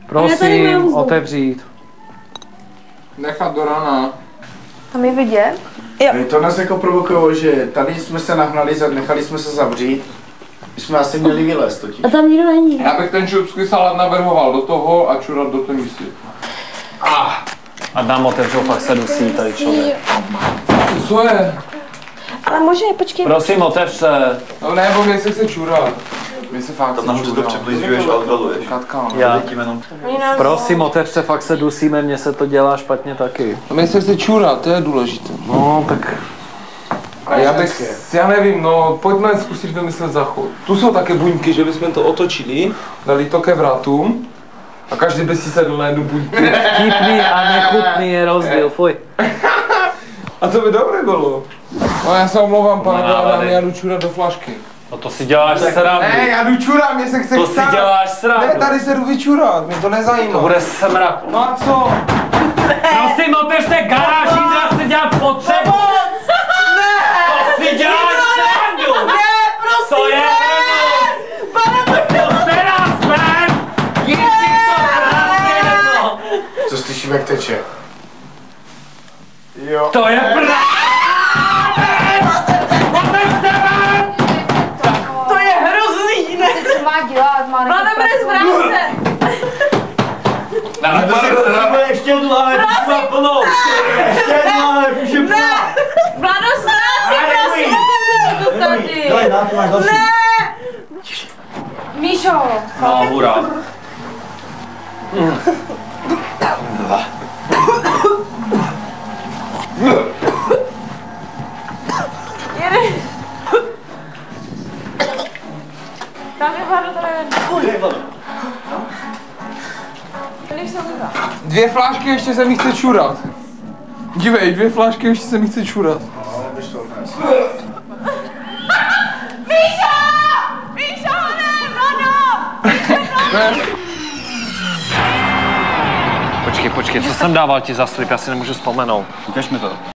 Prosím, otevřít. Nechat do rana. Tam je vidět? Jo. To nás jako provokovalo, že tady jsme se nahnali, nechali jsme se zavřít. My jsme asi měli vylézt totiž. A tam nikdo není. Já bych ten šupský salát navrhoval do toho a čurat do té místy. A nám otevřou, fakt se dusí tady člověk. Co je? Ale možná, počkej. Prosím, otevřte. No ne, bo mě se chce čurat. Mě se fakt Tam nahoře to přibližuješ a oddaluješ. Katka, no. Já. Prosím. Prosím, otevřte, fakt se dusíme, mně se to dělá špatně taky. No mě se chce čurat, to je důležité. No, tak A já nevím, no pojďme zkusit vymyslet záchod. Tu jsou také buňky, že bychom to otočili, dali to ke vratům a každý by si sedl na jednu buňku. vtipný a nechutný je rozdíl, fuj. A to by dobré bylo. No já se omlouvám, pane No, Vládám, já jdu čurat do flašky. No to si děláš srandu. Ne, já jdu čurat, mě se chce To si chstát. děláš srandu. Ne, tady se jdu vyčurat, mě to nezajímá. To bude smrad. No a co? Prosím, otevřte garáž, Jindra chce dělat potřebu. To si děláš srandu. Prosím, To je hnus. Puste nás ven. Ježíš, to krásně jedno. Co slyším, jak teče? Jo. To je pravda. Otevřte ven. to je hrozný, ne? Co má dělat? Má Vláda bude zvrát se. Ještě jednu láhev, už má plnou. Ještě jednu láhev, už je plná. Vládo, zvrát se, prosím, otevřeme to tady. Daj, na, ty máš další. Míšo! No, hurá. Tam je Vládo, tady je. Dej, Vlado. Tady se umývá. 2 flášky ještě se mi chce čurat. Dívej, 2 flášky ještě se mi chce čurat. No, běž to odnes. Míšo, ne, Vládo! Počkej, co jsem dával ti za slib, já si nemůžu vzpomenout. Ukaž mi to.